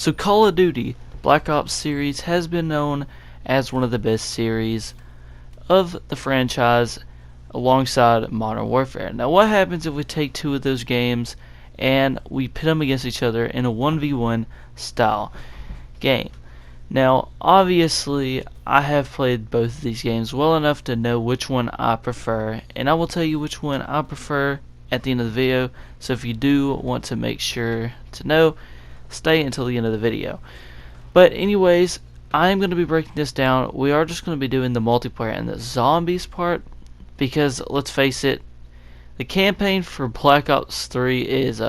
So Call of Duty Black Ops series has been known as one of the best series of the franchise alongside Modern Warfare. Now what happens if we take two of those games and we pit them against each other in a 1v1 style game? Now obviously I have played both of these games well enough to know which one I prefer, and I will tell you which one I prefer at the end of the video. So if you do want to make sure to know, stay until the end of the video. But anyways, I'm going to be breaking this down. We are just going to be doing the multiplayer and the zombies part, because let's face it, the campaign for Black Ops 3 is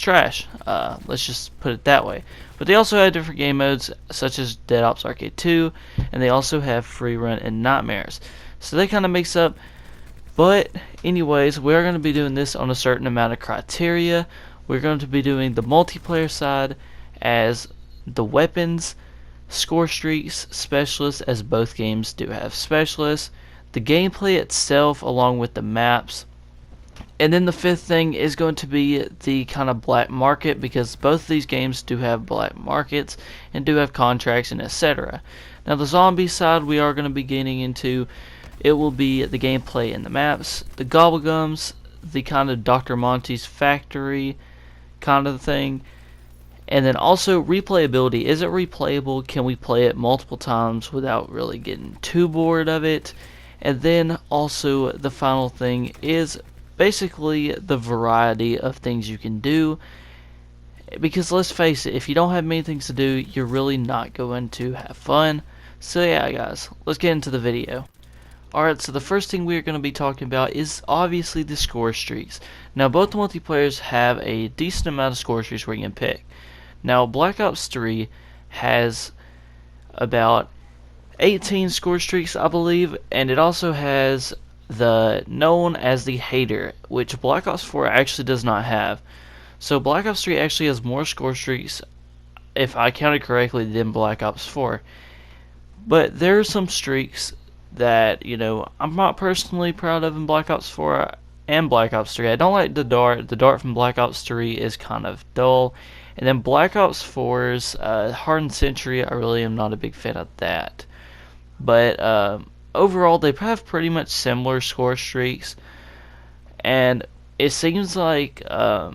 trash. Let's just put it that way. But they also have different game modes such as Dead Ops Arcade 2, and they also have Free Run and Nightmares. So they kind of mix up. But anyways, we are going to be doing this on a certain amount of criteria. We're going to be doing the multiplayer side as the weapons, score streaks, specialists, as both games do have specialists, the gameplay itself along with the maps, and then the fifth thing is going to be the kind of black market, because both of these games do have black markets and do have contracts and etc. Now the zombie side we are going to be getting into, it will be the gameplay and the maps, the gobblegums, the kind of Dr. Monty's factory kind of thing, and then also replayability. Is it replayable? Can we play it multiple times without really getting too bored of it? And then also the final thing is basically the variety of things you can do, because let's face it, if you don't have many things to do, you're really not going to have fun. So yeah guys, let's get into the video. Alright, so the first thing we're going to be talking about is obviously the score streaks. Now both multiplayers have a decent amount of score streaks where you can pick. Now Black Ops 3 has about 18 score streaks I believe, and it also has the known as the hater, which Black Ops 4 actually does not have. So Black Ops 3 actually has more score streaks, if I counted correctly, than Black Ops 4. But there are some streaks that, you know, I'm not personally proud of in Black Ops 4 and Black Ops 3. I don't like the dart. The dart from Black Ops 3 is kind of dull. And then Black Ops 4's Hardened Sentry, I really am not a big fan of that. But overall, they have pretty much similar score streaks. And it seems like I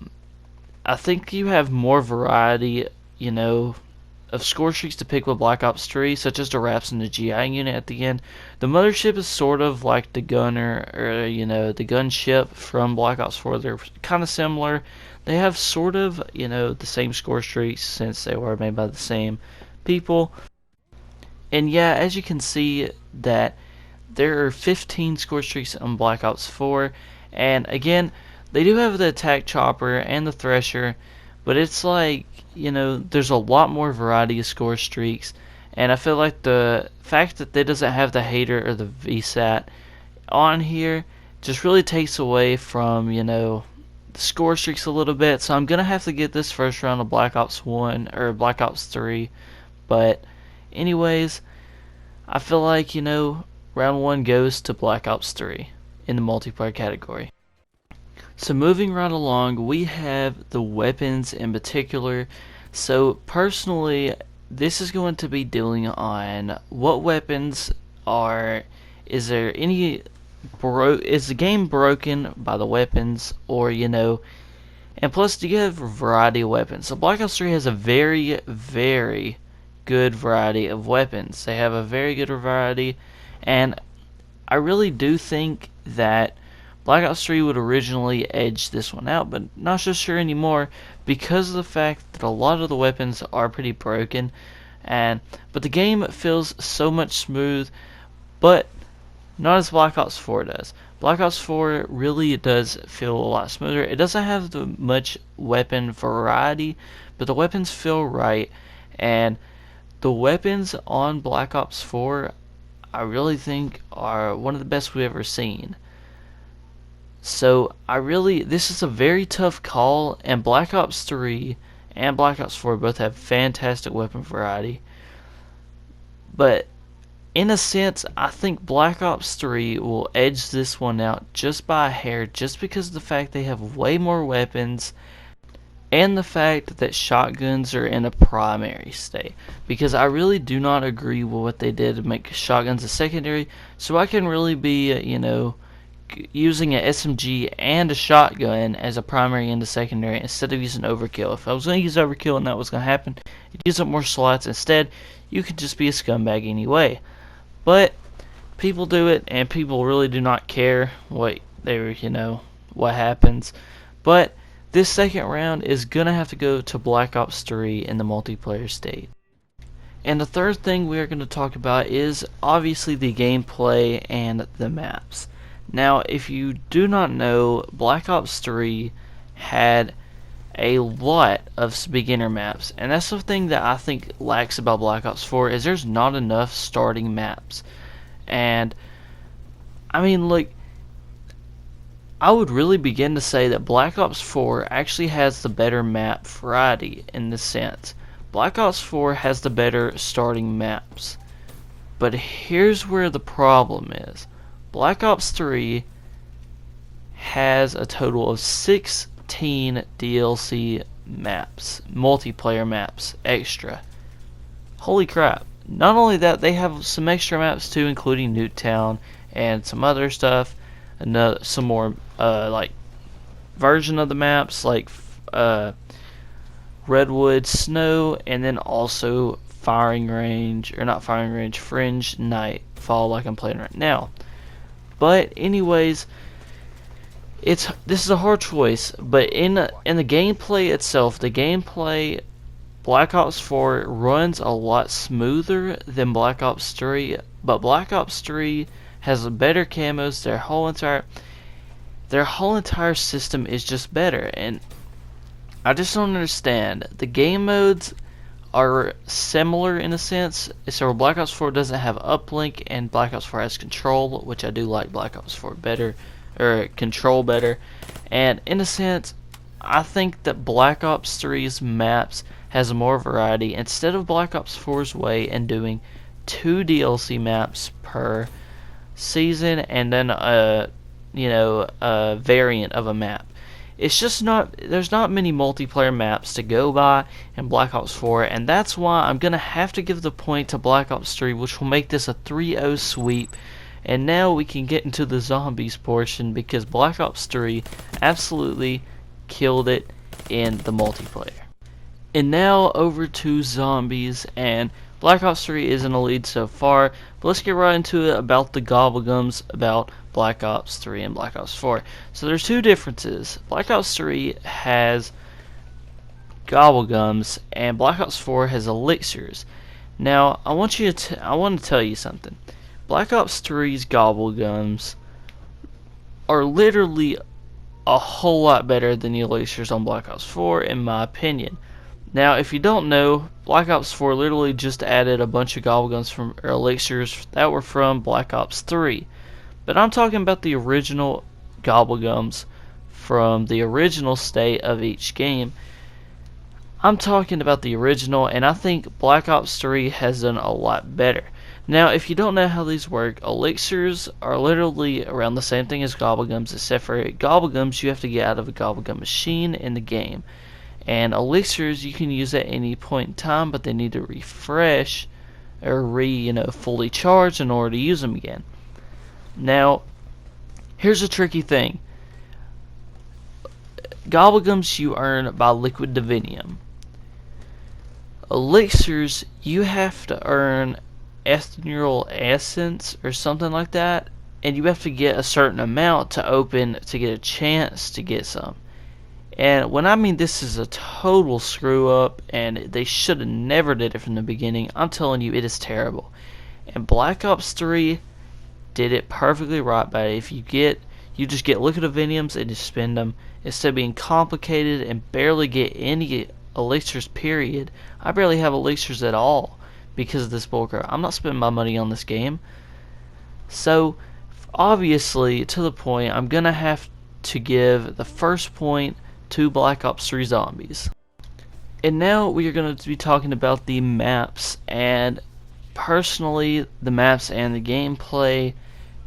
think you have more variety, you know, of score streaks to pick with Black Ops 3, such as the wraps and the GI unit at the end. The mothership is sort of like the gunner, or you know, the gunship from Black Ops 4. They're kind of similar. They have sort of, you know, the same score streaks since they were made by the same people. And yeah, as you can see that there are 15 score streaks on Black Ops 4, and again, they do have the attack chopper and the thresher, but it's like, you know, there's a lot more variety of score streaks, and I feel like the fact that they doesn't have the hater or the VSAT on here just really takes away from, you know, the score streaks a little bit. So I'm gonna have to get this first round of Black Ops 1 or Black Ops 3, but anyways, I feel like, you know, round 1 goes to Black Ops 3 in the multiplayer category. So moving right along, we have the weapons in particular. So personally, this is going to be dealing on what weapons are, is there any is the game broken by the weapons, or you know, and plus do you have a variety of weapons. So Black Ops 3 has a very good variety of weapons. They have a very good variety, and I really do think that Black Ops 3 would originally edge this one out, but not so sure anymore because of the fact that a lot of the weapons are pretty broken, but the game feels so much smooth, but not as Black Ops 4 does. Black Ops 4 really does feel a lot smoother. It doesn't have the much weapon variety, but the weapons feel right, and the weapons on Black Ops 4 I really think are one of the best we've ever seen. So this is a very tough call, and Black Ops 3 and Black Ops 4 both have fantastic weapon variety. But in a sense, I think Black Ops 3 will edge this one out just by a hair, just because of the fact they have way more weapons and the fact that shotguns are in a primary state, because I really do not agree with what they did to make shotguns a secondary. So I can really be, using an SMG and a shotgun as a primary and a secondary instead of using overkill. If I was going to use overkill and that was going to happen, you'd use up more slots. Instead, you could just be a scumbag anyway. But people do it, and people really do not care what what happens. But this second round is gonna have to go to Black Ops 3 in the multiplayer state. And the third thing we are going to talk about is obviously the gameplay and the maps. Now, if you do not know, Black Ops 3 had a lot of beginner maps, and that's the thing that I think lacks about Black Ops 4 is there's not enough starting maps. And I mean, like, I would really begin to say that Black Ops 4 actually has the better map variety in this sense. Black Ops 4 has the better starting maps. But here's where the problem is. Black Ops 3 has a total of 16 DLC maps, multiplayer maps, extra. Holy crap. Not only that, they have some extra maps too, including Newtown and some other stuff, and some more like version of the maps, like Redwood, Snow, and then also Fringe, Nightfall, like I'm playing right now. But anyways, this is a hard choice. But in the gameplay itself, Black Ops 4 runs a lot smoother than Black Ops 3, but Black Ops 3 has better camos. Their whole entire system is just better, and I just don't understand. The game modes are similar in a sense. So Black Ops 4 doesn't have uplink, and Black Ops 4 has control, which I do like Black Ops 4 better, or control better. And in a sense, I think that Black Ops 3's maps has more variety instead of Black Ops 4's way and doing 2 DLC maps per season and then a variant of a map. It's just there's not many multiplayer maps to go by in Black Ops 4, and that's why I'm gonna have to give the point to Black Ops 3, which will make this a 3-0 sweep. And now we can get into the zombies portion, because Black Ops 3 absolutely killed it in the multiplayer. And now over to zombies, and Black Ops 3 is in the lead so far, but let's get right into it about the gobblegums about Black Ops 3 and Black Ops 4. So there's two differences. Black Ops 3 has gobblegums, and Black Ops 4 has elixirs. Now, I want to tell you something. Black Ops 3's gobblegums are literally a whole lot better than the elixirs on Black Ops 4, in my opinion. Now, if you don't know, Black Ops 4 literally just added a bunch of gobblegums from elixirs that were from Black Ops 3. But I'm talking about the original gobblegums from the original state of each game. I'm talking about the original, and I think Black Ops 3 has done a lot better. Now, if you don't know how these work, elixirs are literally around the same thing as gobblegums, except for gobblegums you have to get out of a gobblegum machine in the game. And elixirs you can use at any point in time, but they need to refresh or fully charge in order to use them again. Now, here's a tricky thing. Gobblegums you earn by liquid divinium. Elixirs you have to earn ethereal essence or something like that, and you have to get a certain amount to get a chance to get some. And when I mean this is a total screw up, and they should have never did it from the beginning, I'm telling you, it is terrible. And Black Ops 3 did it perfectly right by it. If you just get liquid diviniums and just spend them instead of being complicated and barely get any elixirs, period. I barely have elixirs at all because of this bullcrap. I'm not spending my money on this game. So, obviously, to the point, I'm going to have to give the first point to Black Ops 3 Zombies. And now we are going to be talking about the maps, and personally, the maps and the gameplay,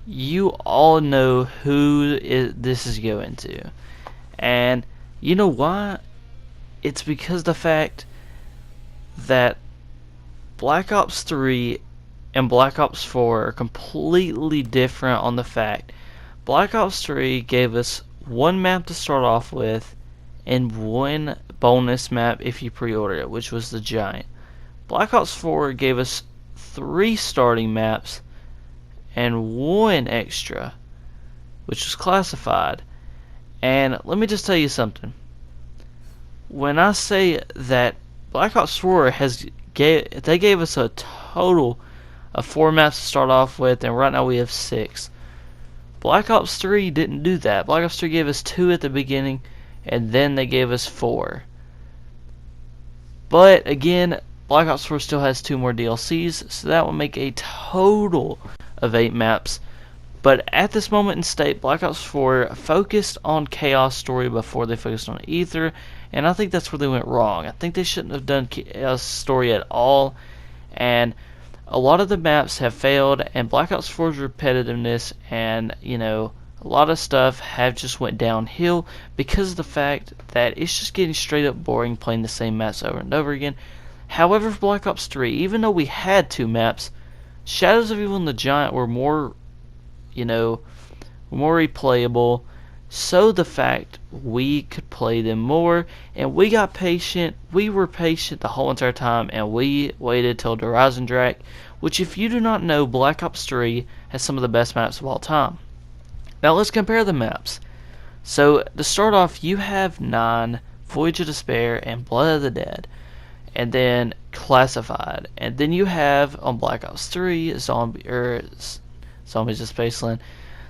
you all know who this is going to. And you know why? it's because the fact that Black Ops 3 and Black Ops 4 are completely different on the fact Black Ops 3 gave us one map to start off with and one bonus map if you pre-order it, which was the Giant. Black Ops 4 gave us 3 starting maps and one extra, which was classified. And let me just tell you something. When I say that Black Ops 4 they gave us a total of 4 maps to start off with, and right now we have 6. Black Ops 3 didn't do that. Black Ops 3 gave us 2 at the beginning, and then they gave us 4. But again, Black Ops 4 still has 2 more DLCs, so that will make a total of 8 maps. But at this moment in state, Black Ops 4 focused on Chaos Story before they focused on Ether, and I think that's where they went wrong. I think they shouldn't have done Chaos Story at all, and a lot of the maps have failed, and Black Ops 4's repetitiveness and, a lot of stuff have just went downhill because of the fact that it's just getting straight up boring playing the same maps over and over again. However, for Black Ops 3, even though we had 2 maps, Shadows of Evil and the Giant were more replayable, so the fact we could play them more, and we got patient. We were patient the whole entire time, and we waited till Horizon Drac, which, if you do not know, Black Ops 3 has some of the best maps of all time. Now let's compare the maps. So to start off, you have 9, Voyage of Despair, and Blood of the Dead, and then Classified, and then you have on Black Ops 3 Zombies of Spaceland,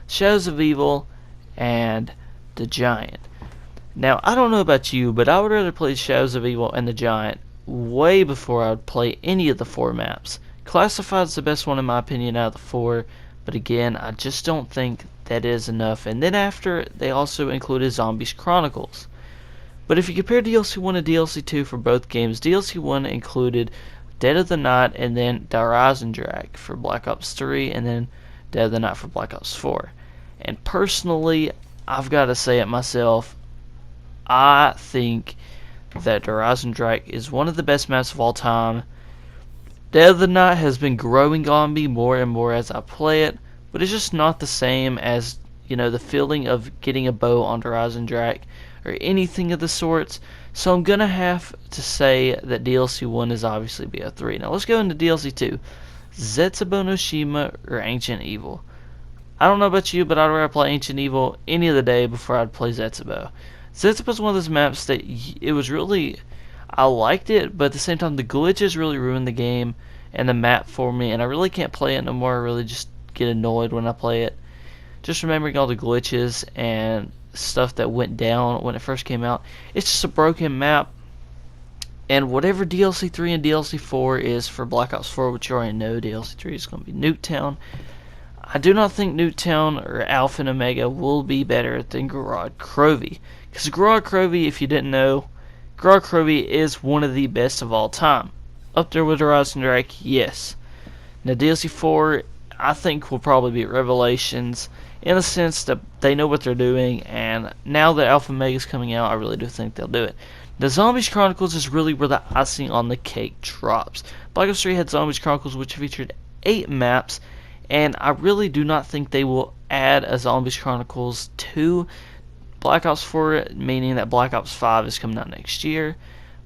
Shadows of Evil, and the Giant. Now, I don't know about you, but I would rather play Shadows of Evil and the Giant way before I would play any of the 4 maps. Classified is the best one in my opinion out of the 4, but again, I just don't think that is enough. And then after, they also included Zombies Chronicles. But if you compare DLC 1 and DLC 2 for both games, DLC 1 included Dead of the Night and then Horizon Drac for Black Ops 3, and then Dead of the Night for Black Ops 4. And personally, I've got to say it myself, I think that Horizon Drac is one of the best maps of all time. Dead of the Night has been growing on me more and more as I play it, but it's just not the same as, the feeling of getting a bow on Horizon Drac or anything of the sorts. So I'm going to have to say that DLC 1 is obviously BO3. Now let's go into DLC 2. Zetsubo no Shima or Ancient Evil. I don't know about you, but I'd rather play Ancient Evil any of the day before I'd play Zetsubo. Zetsubo's one of those maps that I liked it, but at the same time the glitches really ruined the game and the map for me, and I really can't play it no more. I really just get annoyed when I play it. Just remembering all the glitches and stuff that went down when it first came out. It's just a broken map. And whatever DLC 3 and DLC 4 is for Black Ops 4, which you already know, DLC 3 is going to be Nuketown. I do not think Nuketown or Alpha and Omega will be better than Gorod Krovi. Because Gorod Krovi, if you didn't know, Gorod Krovi is one of the best of all time. Up there with Horizon Drac, yes. Now DLC 4, I think, will probably be Revelations, in the sense that they know what they're doing, and now that Alpha and Omega is coming out, I really do think they'll do it. The Zombies Chronicles is really where the icing on the cake drops. Black Ops 3 had Zombies Chronicles, which featured 8 maps, and I really do not think they will add a Zombies Chronicles to Black Ops 4, meaning that Black Ops 5 is coming out next year.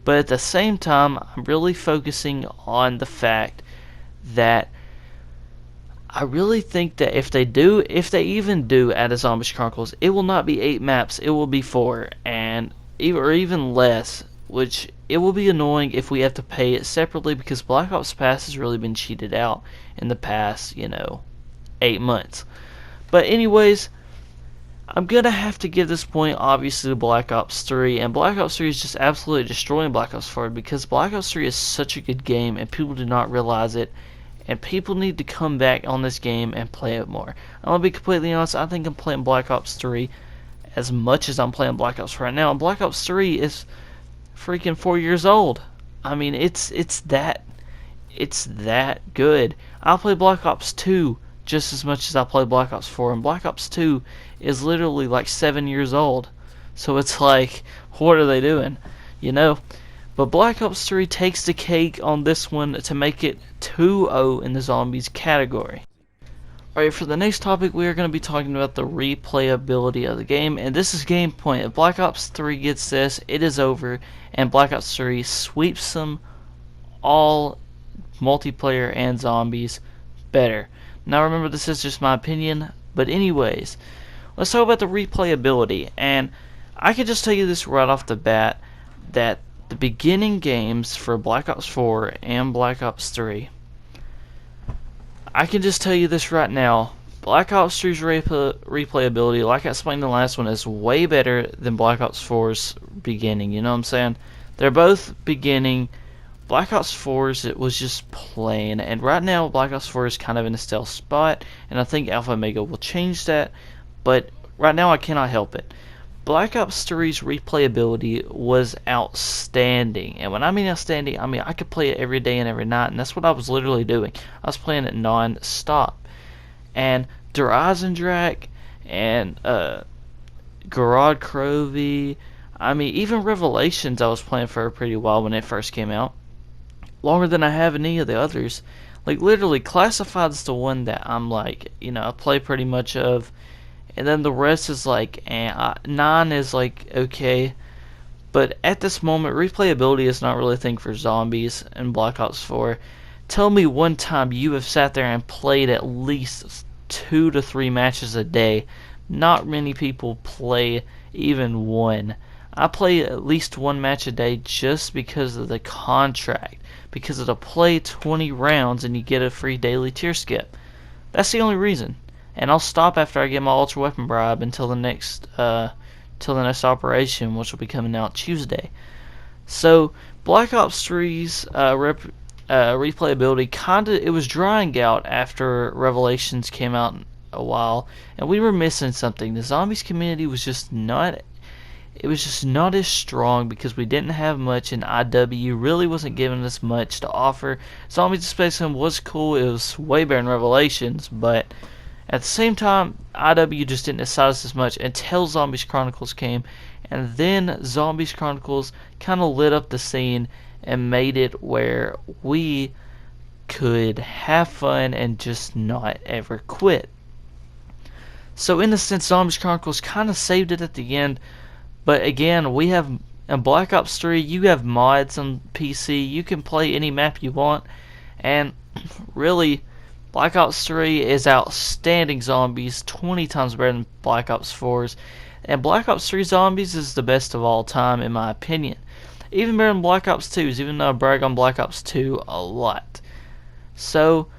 But at the same time, I'm really focusing on the fact that I really think that if they even do add a Zombies Chronicles, it will not be 8 maps, it will be 4, or even less, which it will be annoying if we have to pay it separately, because Black Ops Pass has really been cheated out in the past, 8 months. But anyways, I'm going to have to give this point, obviously, to Black Ops 3, and Black Ops 3 is just absolutely destroying Black Ops 4, because Black Ops 3 is such a good game, and people do not realize it, and people need to come back on this game and play it more. I'm going to be completely honest, I think I'm playing Black Ops 3 as much as I'm playing Black Ops right now, and Black Ops 3 is freaking 4 years old. I mean, it's that good. I'll play Black Ops 2 just as much as I play Black Ops 4, and Black Ops 2 is literally like 7 years old. So it's like, what are they doing? you know. But Black Ops 3 takes the cake on this one to make it 2-0 in the zombies category. Alright, for the next topic, we are going to be talking about the replayability of the game, and this is game point. If Black Ops 3 gets this, it is over, and Black Ops 3 sweeps them all, multiplayer and zombies, better. Now remember, this is just my opinion, but anyways, let's talk about the replayability, and I can just tell you this right off the bat, that the beginning games for Black Ops 4 and Black Ops 3, I can just tell you this right now, Black Ops 3's replayability, like I explained in the last one, is way better than Black Ops 4's beginning, you know what I'm saying? They're both beginning. Black Ops 4's, it was just plain, and right now Black Ops 4 is kind of in a stealth spot, and I think Alpha Omega will change that, but right now I cannot help it. Black Ops 3's replayability was outstanding, and when I mean outstanding, I mean I could play it every day and every night, and that's what I was literally doing. I was playing it non-stop. And Der Eisendrache and Gerard Crovey, I mean even Revelations I was playing for a pretty while when it first came out. Longer than I have any of the others. Like literally Classified's the one that I'm like, you know, I play pretty much of, and then the rest is like, 9 is like okay, but at this moment replayability is not really a thing for zombies and Black Ops 4. Tell me one time you have sat there and played at least 2 to 3 matches a day. Not many people play even one. I play at least 1 match a day just because of the contract. Because it'll play 20 rounds and you get a free daily tier skip. That's the only reason. And I'll stop after I get my ultra weapon bribe until the next operation, which will be coming out Tuesday. So Black Ops 3's replayability it was drying out after Revelations came out a while, and we were missing something. The zombies community was just not as strong because we didn't have much, and IW really wasn't giving us much to offer. Zombies Space Sim was cool, it was way better than Revelations, but at the same time IW just didn't excite us as much until Zombies Chronicles came, and then Zombies Chronicles kind of lit up the scene and made it where we could have fun and just not ever quit. So in a sense, Zombies Chronicles kind of saved it at the end, but again, we have in Black Ops 3, you have mods on PC, you can play any map you want, and really, Black Ops 3 is outstanding zombies, 20 times better than Black Ops 4's, and Black Ops 3 zombies is the best of all time in my opinion. Even better than Black Ops 2's, even though I brag on Black Ops 2 a lot. So,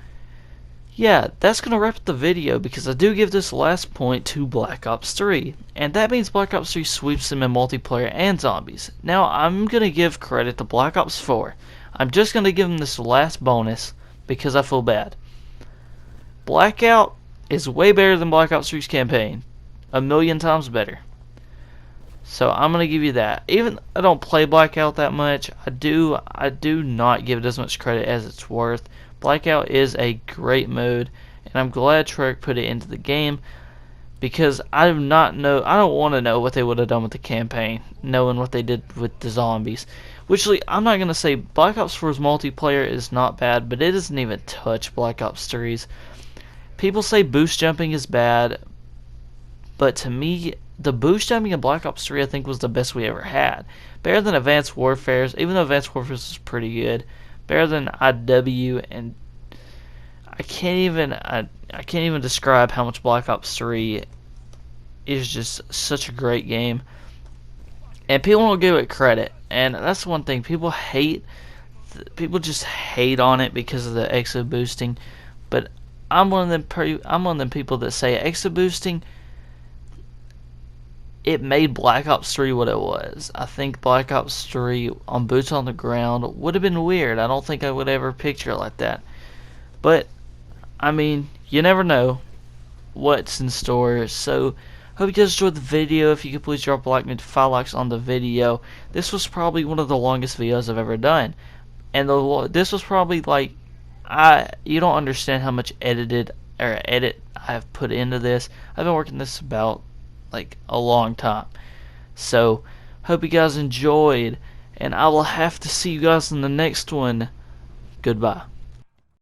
yeah, that's going to wrap up the video because I do give this last point to Black Ops 3. And that means Black Ops 3 sweeps them in multiplayer and zombies. Now, I'm going to give credit to Black Ops 4. I'm just going to give them this last bonus because I feel bad. Blackout is way better than Black Ops 3's campaign. 1,000,000 times better. So I'm gonna give you that. Even I don't play Blackout that much, I do not give it as much credit as it's worth. Blackout is a great mode, and I'm glad Treyarch put it into the game because I don't want to know what they would have done with the campaign, knowing what they did with the zombies. Which I'm not gonna say Black Ops 4's multiplayer is not bad, but it doesn't even touch Black Ops 3's. People say boost jumping is bad, but to me, the boost jumping in Black Ops 3 I think was the best we ever had. Better than Advanced Warfare's, even though Advanced Warfare's is pretty good. Better than IW, and I can't even describe how much Black Ops 3 is just such a great game. And people don't give it credit, and that's one thing people just hate on it because of the exo boosting. But I'm one of them people that say exo boosting, it made Black Ops 3 what it was. I think Black Ops 3 on boots on the ground would have been weird. I don't think I would ever picture it like that. But, I mean, you never know what's in store. So, hope you guys enjoyed the video. If you could please drop a like and 5 likes on the video. This was probably one of the longest videos I've ever done. And this was probably like, you don't understand how much edit I've put into this. I've been working this about like a long time. So hope you guys enjoyed, and I will have to see you guys in the next one. Goodbye.